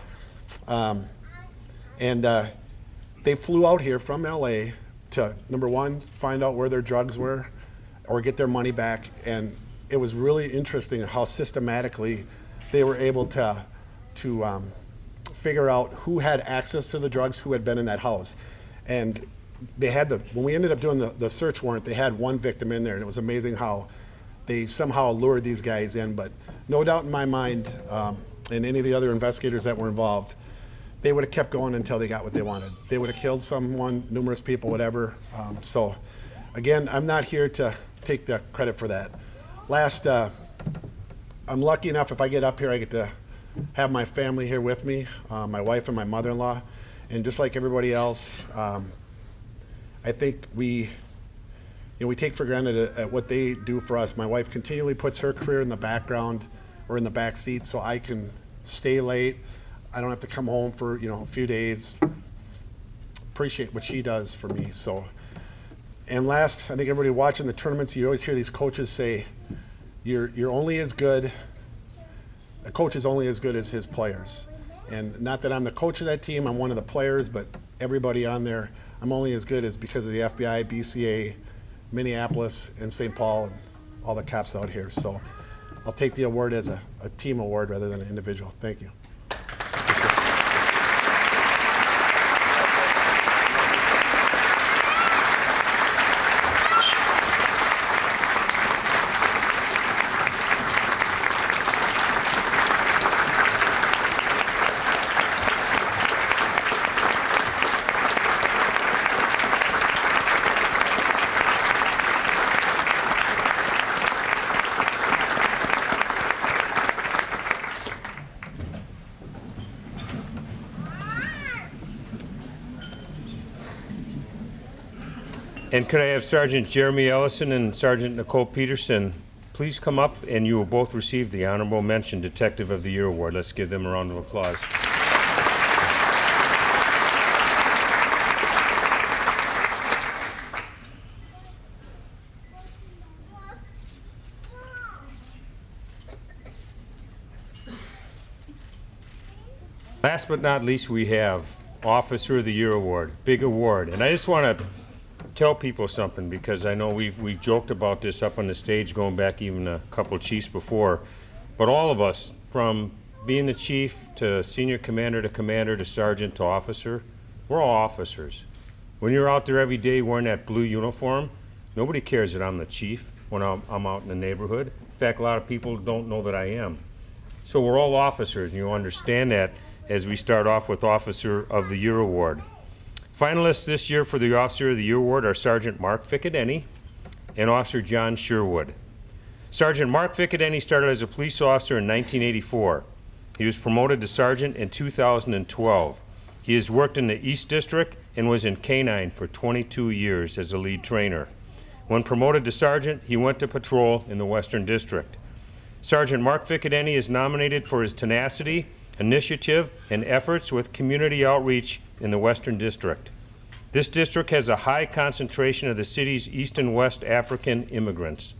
And they flew out here from LA to, number 1, find out where their drugs were or get their money back. And it was really interesting how systematically they were able to figure out who had access to the drugs, who had been in that house. And they had when we ended up doing the search warrant, they had 1 victim in there, and it was amazing how they somehow lured these guys in. But no doubt in my mind, and any of the other investigators that were involved, they would have kept going until they got what they wanted. They would have killed someone, numerous people, whatever. So again, I'm not here to take the credit for that. Last, I'm lucky enough, if I get up here, I get to have my family here with me, my wife and my mother-in-law. And just like everybody else, I think we take for granted at what they do for us. My wife continually puts her career in the background or in the back seat so I can stay late. I don't have to come home for a few days. Appreciate what she does for me. So, and last, I think everybody watching the tournaments, you always hear these coaches say, "You're only as good. A coach is only as good as his players." And not that I'm the coach of that team, I'm one of the players, but everybody on there, I'm only as good as because of the FBI, BCA, Minneapolis, and St. Paul, and all the cops out here. So I'll take the award as a team award rather than an individual. Thank you. And could I have Sergeant Jeremy Ellison and Sergeant Nicole Peterson please come up, and you will both receive the Honorable Mention Detective of the Year Award. Let's give them a round of applause. Last but not least, we have Officer of the Year Award, big award. And I just want to tell people something, because I know we've joked about this up on the stage going back even a couple chiefs before, but all of us, from being the chief to senior commander to sergeant to officer, we're all officers. When you're out there every day wearing that blue uniform, nobody cares that I'm the chief when I'm out in the neighborhood. In fact, a lot of people don't know that I am. So we're all officers, and you understand that as we start off with Officer of the Year Award. Finalists this year for the Officer of the Year Award are Sergeant Mark Picatinny and Officer John Sherwood. Sergeant Mark Picatinny started as a police officer in 1984. He was promoted to sergeant in 2012. He has worked in the East District and was in K-9 for 22 years as a lead trainer. When promoted to sergeant, he went to patrol in the Western District. Sergeant Mark Picatinny is nominated for his tenacity, initiative, and efforts with community outreach in the Western District. This district has a high concentration of the city's East and West African immigrants.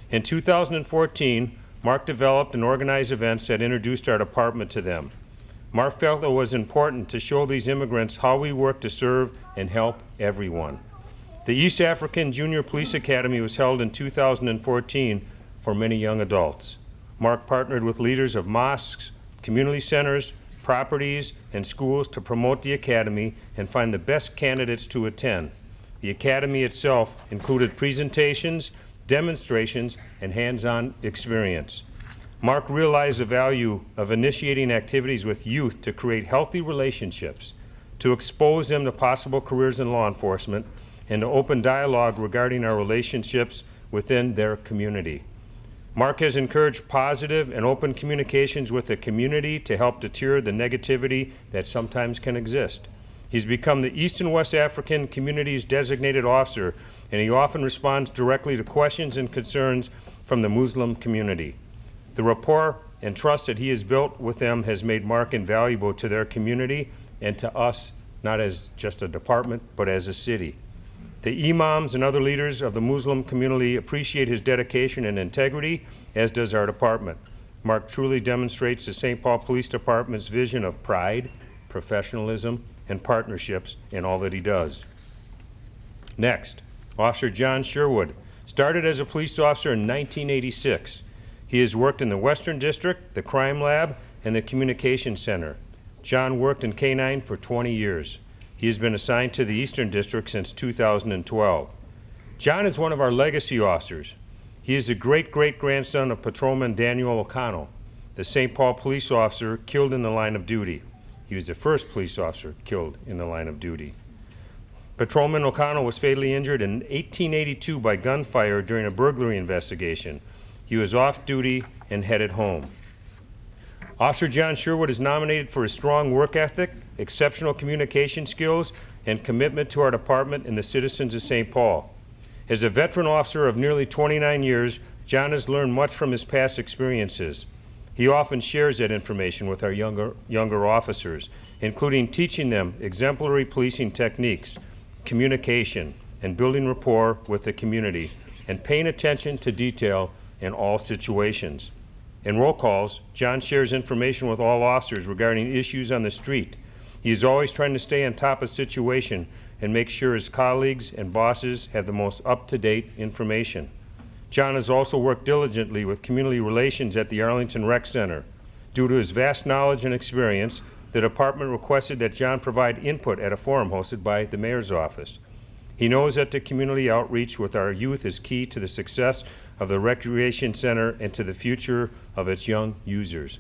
In 2014, Mark developed and organized events that introduced our department to them. Mark felt it was important to show these immigrants how we work to serve and help everyone. The East African Junior Police Academy was held in 2014 for many young adults. Mark partnered with leaders of mosques, community centers, properties, and schools to promote the academy and find the best candidates to attend. The academy itself included presentations, demonstrations, and hands-on experience. Mark realized the value of initiating activities with youth to create healthy relationships, to expose them to possible careers in law enforcement, and to open dialogue regarding our relationships within their community. Mark has encouraged positive and open communications with the community to help deter the negativity that sometimes can exist. He's become the East and West African community's designated officer, and he often responds directly to questions and concerns from the Muslim community. The rapport and trust that he has built with them has made Mark invaluable to their community and to us, not as just a department, but as a city. The imams and other leaders of the Muslim community appreciate his dedication and integrity, as does our department. Mark truly demonstrates the St. Paul Police Department's vision of pride, professionalism, and partnerships in all that he does. Next, Officer John Sherwood started as a police officer in 1986. He has worked in the Western District, the Crime Lab, and the Communications Center. John worked in K-9 for 20 years. He has been assigned to the Eastern District since 2012. John is one of our legacy officers. He is the great-great-grandson of Patrolman Daniel O'Connell, the St. Paul police officer killed in the line of duty. He was the first police officer killed in the line of duty. Patrolman O'Connell was fatally injured in 1882 by gunfire during a burglary investigation. He was off duty and headed home. Officer John Sherwood is nominated for his strong work ethic, exceptional communication skills, and commitment to our department and the citizens of St. Paul. As a veteran officer of nearly 29 years, John has learned much from his past experiences. He often shares that information with our younger officers, including teaching them exemplary policing techniques, communication, and building rapport with the community, and paying attention to detail in all situations. In roll calls, John shares information with all officers regarding issues on the street. He is always trying to stay on top of the situation and make sure his colleagues and bosses have the most up-to-date information. John has also worked diligently with community relations at the Arlington Rec Center. Due to his vast knowledge and experience, the department requested that John provide input at a forum hosted by the mayor's office. He knows that the community outreach with our youth is key to the success of the Recreation Center and to the future of its young users.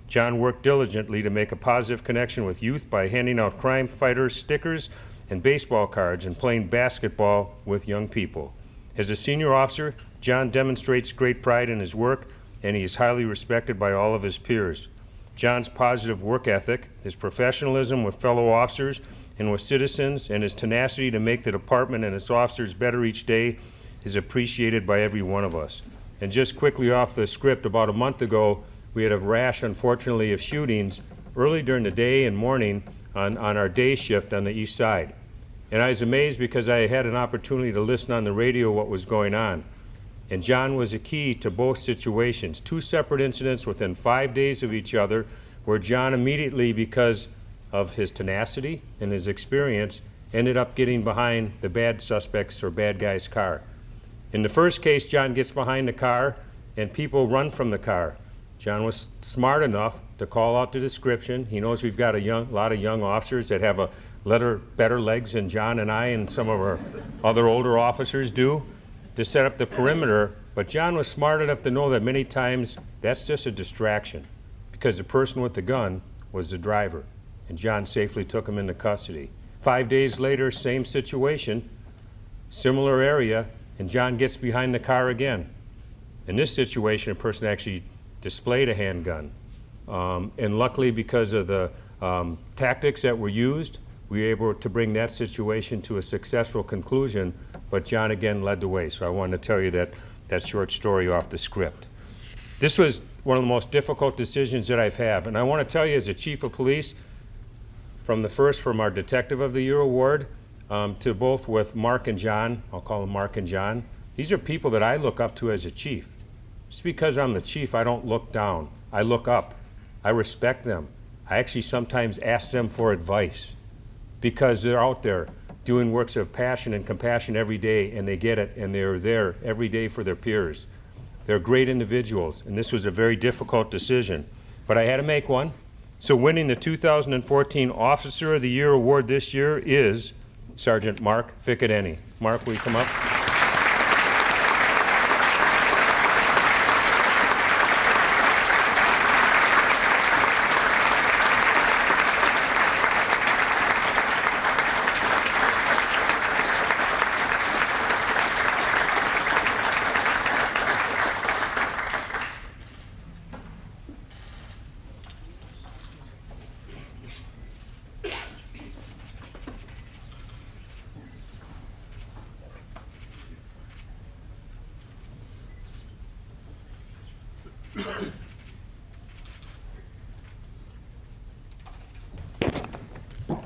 John worked diligently to make a positive connection with youth by handing out crime fighters stickers and baseball cards and playing basketball with young people. As a senior officer, John demonstrates great pride in his work, and he is highly respected by all of his peers. John's positive work ethic, his professionalism with fellow officers and with citizens, and his tenacity to make the department and its officers better each day is appreciated by every one of us. And just quickly off the script, about a month ago, we had a rash, unfortunately, of shootings early during the day and morning on our day shift on the east side. And I was amazed because I had an opportunity to listen on the radio what was going on. And John was a key to both situations. 2 separate incidents within 5 days of each other, where John immediately, because of his tenacity and his experience, ended up getting behind the bad suspect's or bad guy's car. In the first case, John gets behind the car and people run from the car. John was smart enough to call out the description. He knows we've got a lot of young officers that have better legs than John and I and some of our other older officers do to set up the perimeter. But John was smart enough to know that many times that's just a distraction because the person with the gun was the driver. And John safely took him into custody. 5 days later, same situation, similar area, and John gets behind the car again. In this situation, a person actually displayed a handgun. And luckily, because of the tactics that were used, we were able to bring that situation to a successful conclusion, but John again led the way. So I wanted to tell you that short story off the script. This was one of the most difficult decisions that I've had, and I want to tell you as a chief of police, from our Detective of the Year award to both with Mark and John, I'll call them Mark and John, these are people that I look up to as a chief. Just because I'm the chief, I don't look down. I look up. I respect them. I actually sometimes ask them for advice because they're out there doing works of passion and compassion every day, and they get it, and they're there every day for their peers. They're great individuals, and this was a very difficult decision, but I had to make one. So winning the 2014 Officer of the Year award this year is Sergeant Mark Picatinny. Mark, will you come up?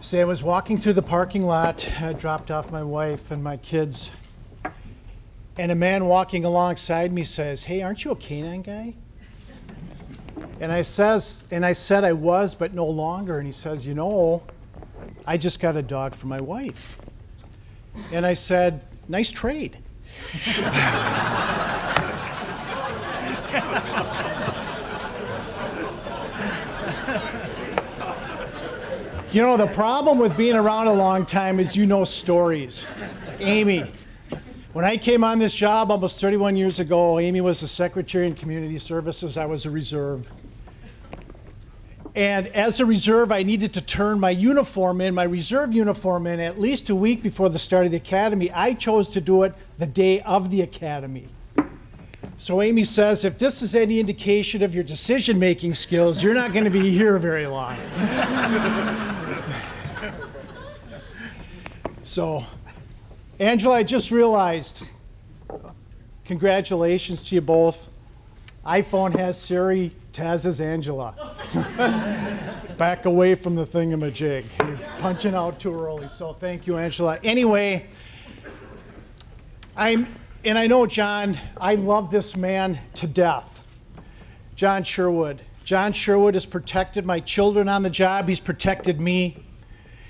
See, I was walking through the parking lot. I dropped off my wife and my kids. And a man walking alongside me says, "Hey, aren't you a canine guy?" And I said I was, but no longer. And he says, "You know, I just got a dog for my wife." And I said, "Nice trade." You know, the problem with being around a long time is you know stories. Amy, when I came on this job almost 31 years ago, Amy was the Secretary in Community Services. I was a reserve. And as a reserve, I needed to turn my uniform in, my reserve uniform in, at least a week before the start of the academy. I chose to do it the day of the academy. So Amy says, if this is any indication of your decision-making skills, you're not going to be here very long. So, Angela, I just realized, congratulations to you both. iPhone has Siri, Taz has Angela. Back away from the thingamajig. You're punching out too early, so thank you, Angela. Anyway, I know John, I love this man to death. John Sherwood. John Sherwood has protected my children on the job. He's protected me.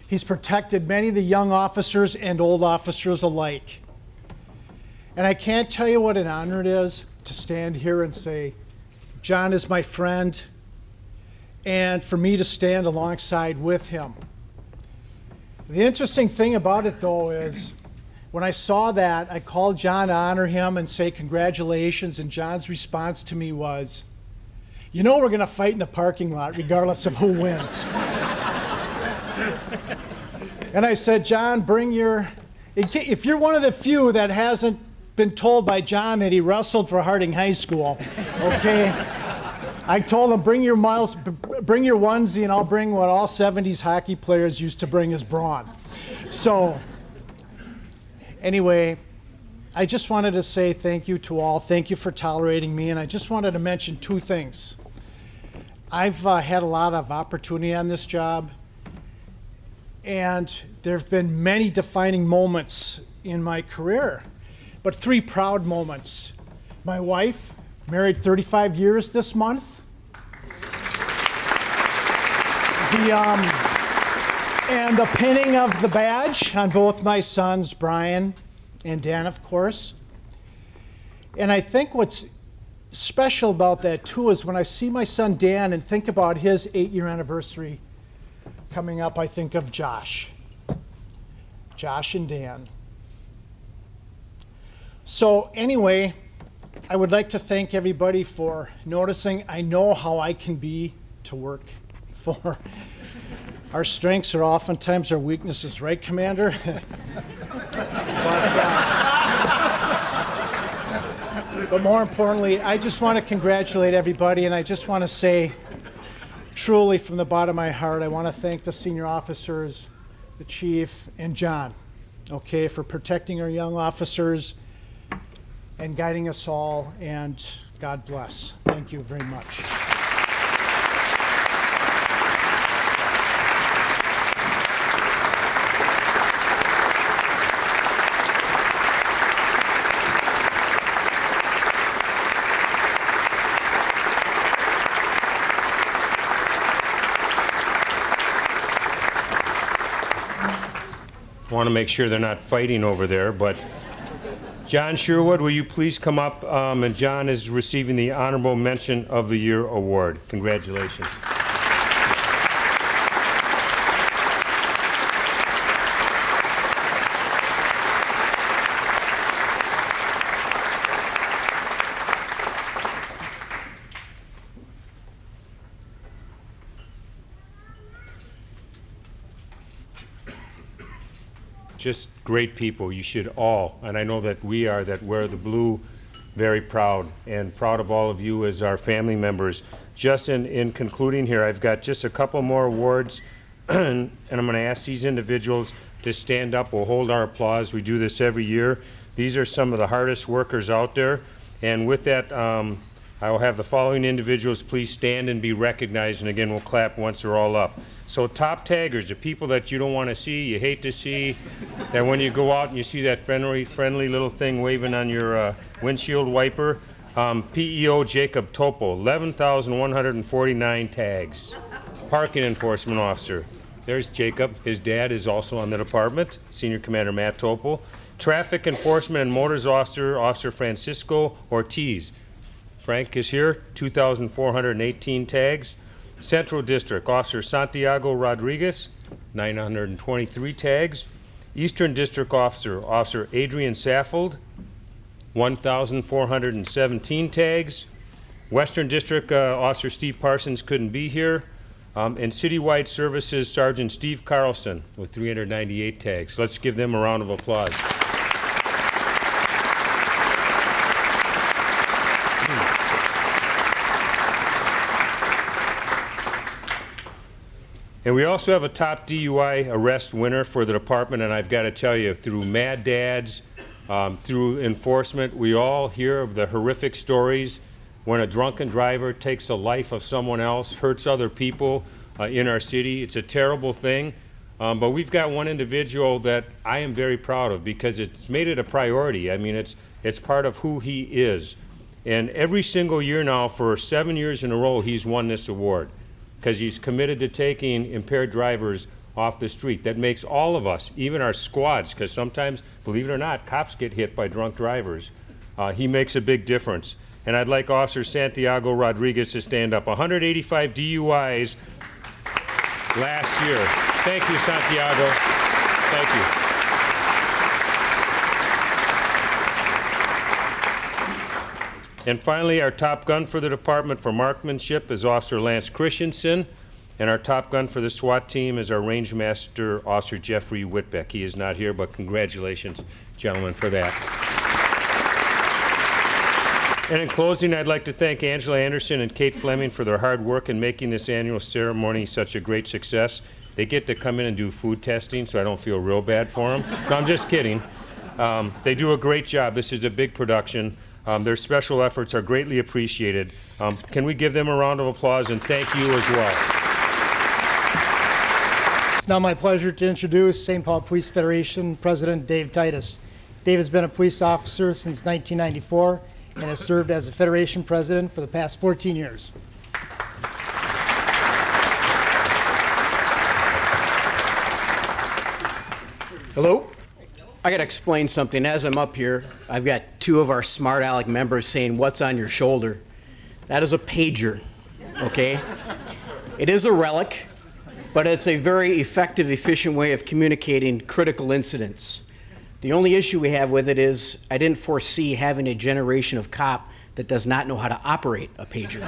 He's protected many of the young officers and old officers alike. And I can't tell you what an honor it is to stand here and say, John is my friend, and for me to stand alongside with him. The interesting thing about it, though, is when I saw that, I called John to honor him and say congratulations, and John's response to me was, "You know we're going to fight in the parking lot regardless of who wins." And I said, "John, if you're one of the few that hasn't been told by John that he wrestled for Harding High School, okay?" I told him, bring your onesie, and I'll bring what all 70s hockey players used to bring as brawn. So, anyway, I just wanted to say thank you to all. Thank you for tolerating me, and I just wanted to mention two things. I've had a lot of opportunity on this job, and there have been many defining moments in my career, but three proud moments. My wife, married 35 years this month. And the pinning of the badge on both my sons, Brian and Dan, of course. And I think what's special about that too is when I see my son Dan and think about his 8-year anniversary coming up, I think of Josh and Dan. So anyway, I would like to thank everybody for noticing. I know how I can be to work for. Our strengths are oftentimes our weaknesses, right, Commander? But more importantly, I just want to congratulate everybody, and I just want to say, truly from the bottom of my heart, I want to thank the senior officers, the chief, and John, okay, for protecting our young officers and guiding us all, and God bless. Thank you very much. Want to make sure they're not fighting over there, but John Sherwood, will you please come up? And John is receiving the Honorable Mention of the Year award. Congratulations. Just great people. You should all, and I know that we are, that wear the blue, very proud, and proud of all of you as our family members. Just in concluding here, I've got just a couple more awards, and I'm going to ask these individuals to stand up. We'll hold our applause. We do this every year. These are some of the hardest workers out there, and with that, I will have the following individuals please stand and be recognized, and again, we'll clap once they're all up. So top taggers, the people that you don't want to see, you hate to see, that when you go out and you see that friendly little thing waving on your windshield wiper, PEO Jacob Topo, 11,149 tags. Parking enforcement officer, there's Jacob. His dad is also on the department, Senior Commander Matt Topo. Traffic enforcement and motors officer, Officer Francisco Ortiz. Frank is here, 2,418 tags. Central District, Officer Santiago Rodriguez, 923 tags. Eastern District Officer, Officer Adrian Saffold, 1,417 tags. Western District Officer Steve Parsons couldn't be here. And Citywide Services Sergeant Steve Carlson with 398 tags. Let's give them a round of applause. And we also have a top DUI arrest winner for the department, and I've got to tell you, through Mad Dads, through enforcement, we all hear of the horrific stories when a drunken driver takes the life of someone else, hurts other people in our city. It's a terrible thing, but we've got one individual that I am very proud of because it's made it a priority. I mean, it's part of who he is. And every single year now, for 7 years in a row, he's won this award, because he's committed to taking impaired drivers off the street. That makes all of us, even our squads, because sometimes, believe it or not, cops get hit by drunk drivers. He makes a big difference. And I'd like Officer Santiago Rodriguez to stand up. 185 DUIs last year. Thank you, Santiago. Thank you. And finally, our top gun for the department for marksmanship is Officer Lance Christensen, and our top gun for the SWAT team is our Range Master Officer Jeffrey Whitbeck. He is not here, but congratulations, gentlemen, for that. And in closing, I'd like to thank Angela Anderson and Kate Fleming for their hard work in making this annual ceremony such a great success. They get to come in and do food testing, so I don't feel real bad for them. No, I'm just kidding. They do a great job. This is a big production. Their special efforts are greatly appreciated. Can we give them a round of applause and thank you as well? It's now my pleasure to introduce St. Paul Police Federation President Dave Titus. Dave has been a police officer since 1994 and has served as a Federation President for the past 14 years. Hello? I got to explain something. As I'm up here, I've got two of our smart aleck members saying, "What's on your shoulder?" That is a pager, okay? It is a relic, but it's a very effective, efficient way of communicating critical incidents. The only issue we have with it is I didn't foresee having a generation of cop that does not know how to operate a pager.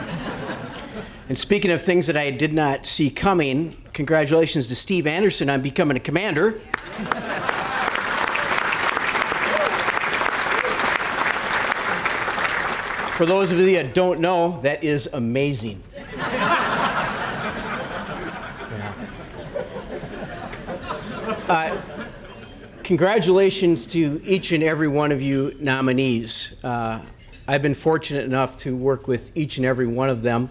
And speaking of things that I did not see coming, congratulations to Steve Anderson on becoming a commander. For those of you that don't know, that is amazing. Congratulations to each and every one of you nominees. I've been fortunate enough to work with each and every one of them.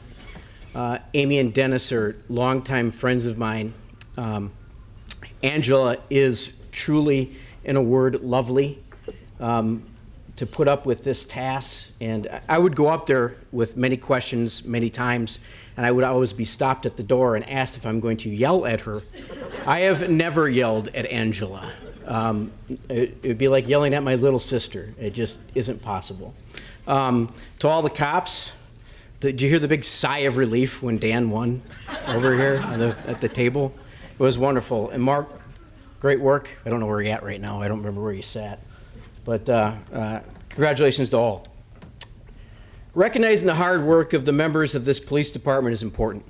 Amy and Dennis are longtime friends of mine. Angela is truly, in a word, lovely. To put up with this task, and I would go up there with many questions many times, and I would always be stopped at the door and asked if I'm going to yell at her. I have never yelled at Angela. It would be like yelling at my little sister. It just isn't possible. To all the cops, did you hear the big sigh of relief when Dan won over here at the table? It was wonderful. And Mark, great work. I don't know where you're at right now. I don't remember where you sat. But congratulations to all. Recognizing the hard work of the members of this police department is important.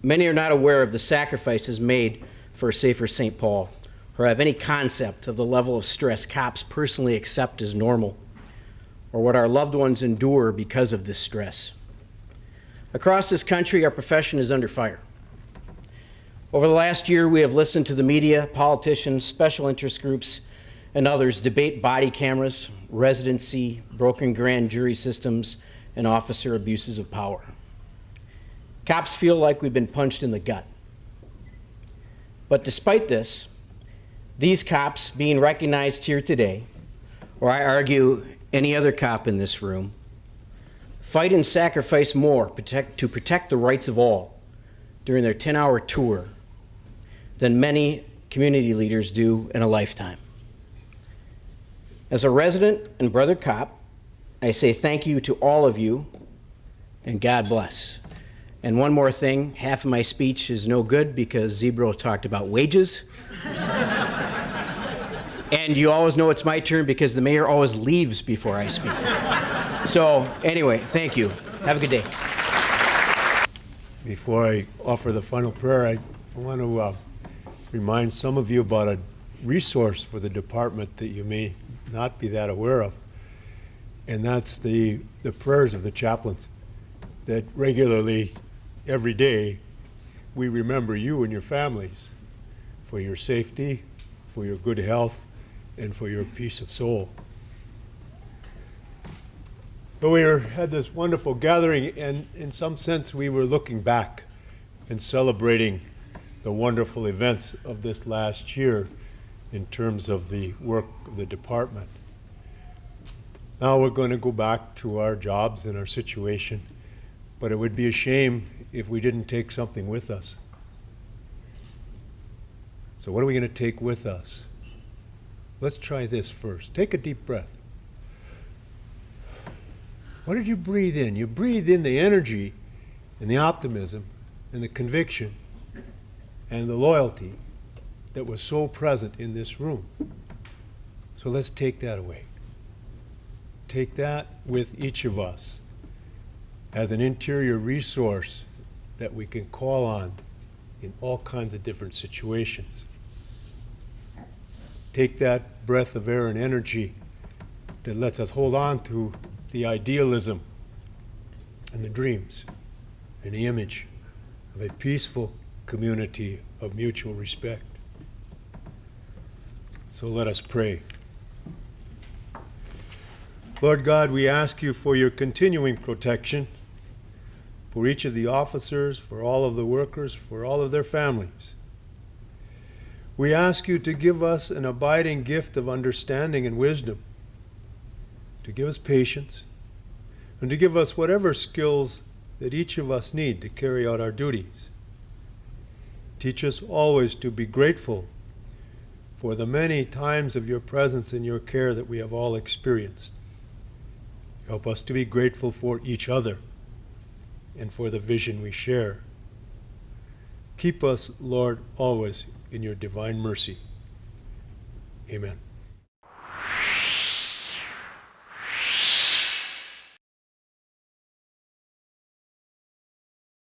Many are not aware of the sacrifices made for a safer St. Paul, or have any concept of the level of stress cops personally accept as normal, or what our loved ones endure because of this stress. Across this country, our profession is under fire. Over the last year, we have listened to the media, politicians, special interest groups, and others debate body cameras, residency, broken grand jury systems, and officer abuses of power. Cops feel like we've been punched in the gut. But despite this, these cops being recognized here today, or I argue any other cop in this room, fight and sacrifice more to protect the rights of all during their 10-hour tour than many community leaders do in a lifetime. As a resident and brother cop, I say thank you to all of you, and God bless. And one more thing, half of my speech is no good because Zebro talked about wages. And you always know it's my turn because the mayor always leaves before I speak. So anyway, thank you. Have a good day. Before I offer the final prayer, I want to remind some of you about a resource for the department that you may not be that aware of, and that's the prayers of the chaplains, that regularly, every day, we remember you and your families for your safety, for your good health, and for your peace of soul. But we had this wonderful gathering, and in some sense we were looking back and celebrating the wonderful events of this last year in terms of the work of the department. Now we're going to go back to our jobs and our situation, but it would be a shame if we didn't take something with us. So what are we going to take with us? Let's try this first. Take a deep breath. What did you breathe in? You breathed in the energy and the optimism and the conviction and the loyalty that was so present in this room. So let's take that away. Take that with each of us as an interior resource that we can call on in all kinds of different situations. Take that breath of air and energy that lets us hold on to the idealism and the dreams and the image of a peaceful community of mutual respect. So let us pray. Lord God, we ask you for your continuing protection for each of the officers, for all of the workers, for all of their families. We ask you to give us an abiding gift of understanding and wisdom, to give us patience, and to give us whatever skills that each of us need to carry out our duties. Teach us always to be grateful for the many times of your presence and your care that we have all experienced. Help us to be grateful for each other and for the vision we share. Keep us, Lord, always in your divine mercy. Amen.